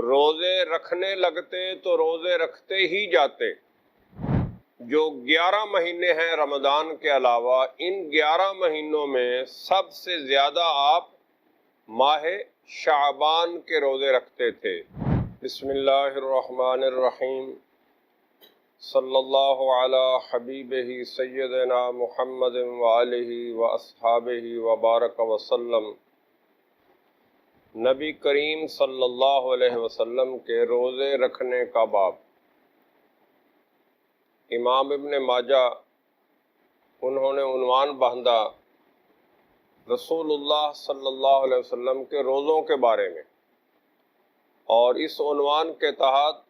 روزے رکھنے لگتے تو روزے رکھتے ہی جاتے۔ جو 11 مہینے ہیں رمضان کے علاوہ، ان 11 مہینوں میں سب سے زیادہ آپ ماہ شعبان کے روزے رکھتے تھے۔ بسم اللہ الرحمن الرحیم، صلی اللہ علی حبیبہ سیدنا محمد وآلہ واصحابہ وبارک وسلم۔ نبی کریم صلی اللہ علیہ وسلم کے روزے رکھنے کا باب۔ امام ابن ماجہ انہوں نے عنوان باندھا رسول اللہ صلی اللہ علیہ وسلم کے روزوں کے بارے میں، اور اس عنوان کے تحت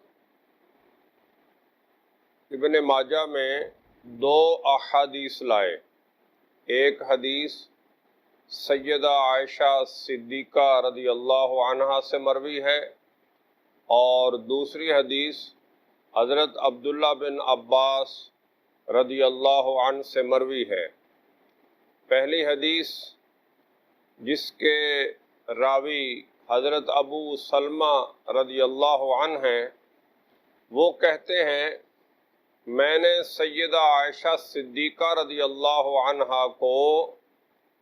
ابن ماجہ میں 2 احادیث لائے۔ ایک حدیث سیدہ عائشہ صدیقہ رضی اللہ عنہا سے مروی ہے، اور دوسری حدیث حضرت عبداللہ بن عباس رضی اللہ عنہ سے مروی ہے۔ پہلی حدیث جس کے راوی حضرت ابو سلمہ رضی اللہ عنہ ہیں، وہ کہتے ہیں میں نے سیدہ عائشہ صدیقہ رضی اللہ عنہا کو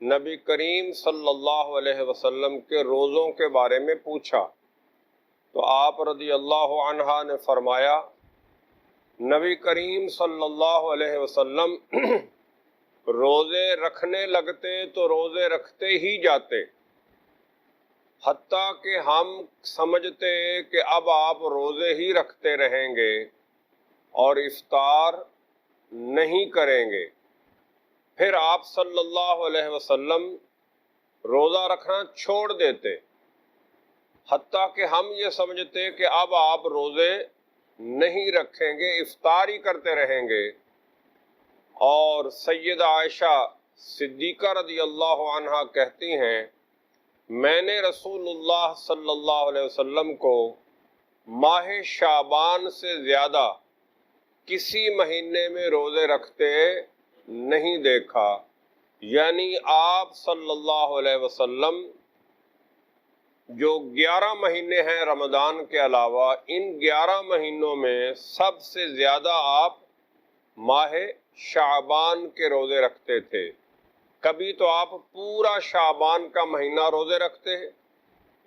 نبی کریم صلی اللہ علیہ وسلم کے روزوں کے بارے میں پوچھا، تو آپ رضی اللہ عنہا نے فرمایا نبی کریم صلی اللہ علیہ وسلم روزے رکھنے لگتے تو روزے رکھتے ہی جاتے، حتیٰ کہ ہم سمجھتے کہ اب آپ روزے ہی رکھتے رہیں گے اور افطار نہیں کریں گے۔ پھر آپ صلی اللہ علیہ وسلم روزہ رکھنا چھوڑ دیتے، حتیٰ کہ ہم یہ سمجھتے کہ اب آپ روزے نہیں رکھیں گے، افطار ہی کرتے رہیں گے۔ اور سیدہ عائشہ صدیقہ رضی اللہ عنہا کہتی ہیں میں نے رسول اللہ صلی اللہ علیہ وسلم کو ماہ شعبان سے زیادہ کسی مہینے میں روزے رکھتے نہیں دیکھا، یعنی آپ صلی اللہ علیہ وسلم جو 11 مہینے ہیں رمضان کے علاوہ، ان 11 مہینوں میں سب سے زیادہ آپ ماہ شعبان کے روزے رکھتے تھے۔ کبھی تو آپ پورا شعبان کا مہینہ روزے رکھتے ہیں،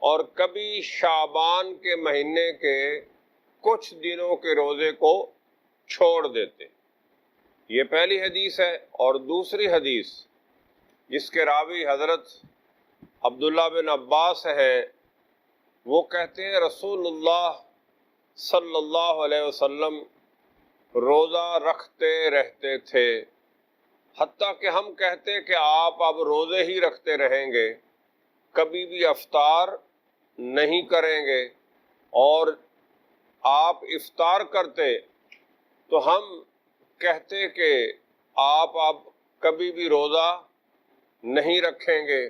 اور کبھی شعبان کے مہینے کے کچھ دنوں کے روزے کو چھوڑ دیتے۔ یہ پہلی حدیث ہے۔ اور دوسری حدیث جس کے راوی حضرت عبداللہ بن عباس ہے، وہ کہتے ہیں رسول اللہ صلی اللہ علیہ وسلم روزہ رکھتے رہتے تھے، حتیٰ کہ ہم کہتے کہ آپ اب روزے ہی رکھتے رہیں گے، کبھی بھی افطار نہیں کریں گے، اور آپ افطار کرتے تو ہم کہتے کہ آپ اب کبھی بھی روزہ نہیں رکھیں گے۔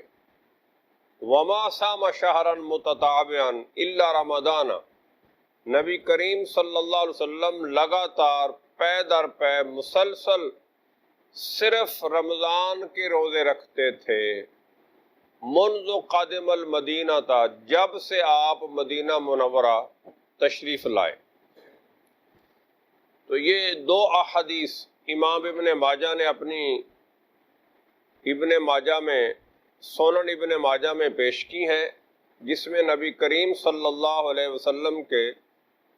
وما صام شہرا متتابعا الا رمضان، نبی کریم صلی اللہ علیہ وسلم لگاتار پے در پے مسلسل صرف رمضان کے روزے رکھتے تھے۔ منذ قادم المدینہ تھا، جب سے آپ مدینہ منورہ تشریف لائے۔ تو یہ 2 احادیث امام ابن ماجہ نے اپنی ابن ماجہ میں سنن ابن ماجہ میں پیش کی ہیں، جس میں نبی کریم صلی اللہ علیہ وسلم کے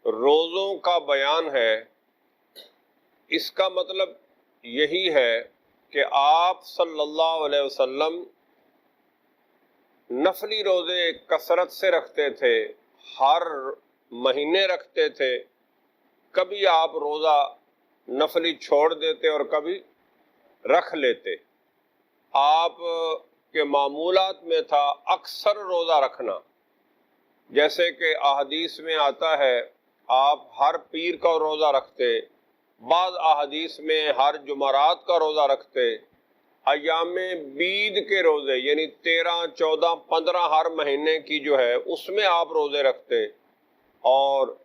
روزوں کا بیان ہے۔ اس کا مطلب یہی ہے کہ آپ صلی اللہ علیہ وسلم نفلی روزے کثرت سے رکھتے تھے، ہر مہینے رکھتے تھے۔ کبھی آپ روزہ نفلی چھوڑ دیتے اور کبھی رکھ لیتے۔ آپ کے معمولات میں تھا اکثر روزہ رکھنا، جیسے کہ احادیث میں آتا ہے آپ ہر پیر کا روزہ رکھتے، بعض احادیث میں ہر جمعرات کا روزہ رکھتے، ایام بیض کے روزے یعنی 13، 14، 15 ہر مہینے کی جو ہے اس میں آپ روزے رکھتے، اور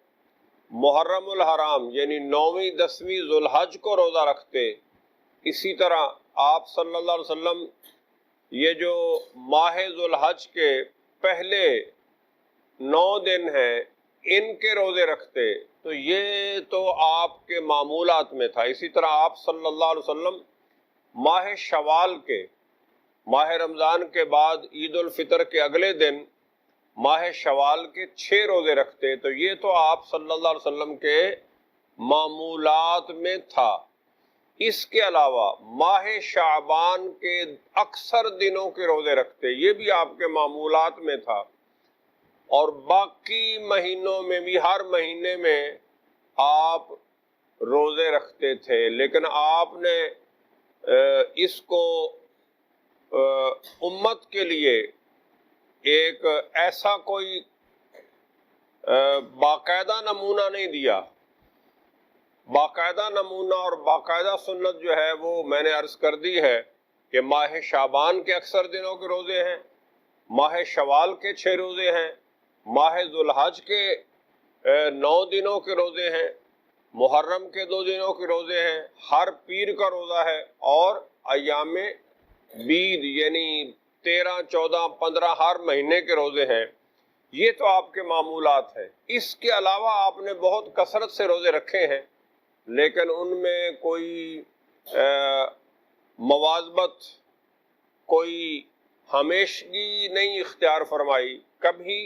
محرم الحرام یعنی 9ویں 10ویں ذوالحج کو روزہ رکھتے۔ اسی طرح آپ صلی اللہ علیہ وسلم یہ جو ماہ ذوالحج کے پہلے 9 دن ہیں، ان کے روزے رکھتے تو یہ تو آپ کے معمولات میں تھا۔ اسی طرح آپ صلی اللہ علیہ وسلم ماہ شوال کے، ماہ رمضان کے بعد عید الفطر کے اگلے دن ماہ شوال کے 6 روزے رکھتے، تو یہ تو آپ صلی اللہ علیہ وسلم کے معمولات میں تھا۔ اس کے علاوہ ماہ شعبان کے اکثر دنوں کے روزے رکھتے، یہ بھی آپ کے معمولات میں تھا، اور باقی مہینوں میں بھی ہر مہینے میں آپ روزے رکھتے تھے، لیکن آپ نے اس کو امت کے لیے ایک ایسا کوئی باقاعدہ نمونہ نہیں دیا۔ باقاعدہ نمونہ اور باقاعدہ سنت جو ہے وہ میں نے عرض کر دی ہے کہ ماہ شعبان کے اکثر دنوں کے روزے ہیں، ماہ شوال کے 6 روزے ہیں، ماہ ذوالحج کے 9 دنوں کے روزے ہیں، محرم کے 2 دنوں کے روزے ہیں، ہر پیر کا روزہ ہے، اور ایام بید یعنی 13، 14، 15 ہر مہینے کے روزے ہیں۔ یہ تو آپ کے معمولات ہیں۔ اس کے علاوہ آپ نے بہت کثرت سے روزے رکھے ہیں، لیکن ان میں کوئی مواظبت، کوئی ہمیشگی نہیں اختیار فرمائی، کبھی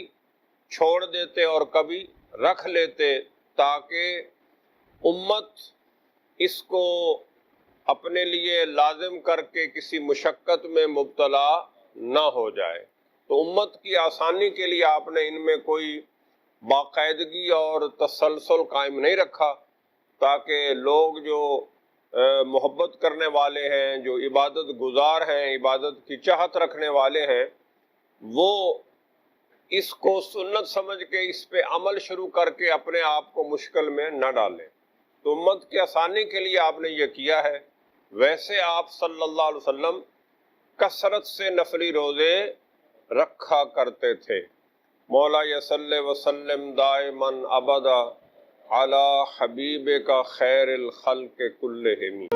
چھوڑ دیتے اور کبھی رکھ لیتے، تاکہ امت اس کو اپنے لیے لازم کر کے کسی مشقت میں مبتلا نہ ہو جائے۔ تو امت کی آسانی کے لیے آپ نے ان میں کوئی باقاعدگی اور تسلسل قائم نہیں رکھا، تاکہ لوگ جو محبت کرنے والے ہیں، جو عبادت گزار ہیں، عبادت کی چاہت رکھنے والے ہیں، وہ اس کو سنت سمجھ کے اس پہ عمل شروع کر کے اپنے آپ کو مشکل میں نہ ڈالیں۔ تو امت کی آسانی کے لیے آپ نے یہ کیا ہے۔ ویسے آپ صلی اللہ علیہ وسلم کثرت سے نفلی روزے رکھا کرتے تھے۔ مولا صلی وسلم دائماً ابدا علی حبیب کا خیر الخلق کلہم۔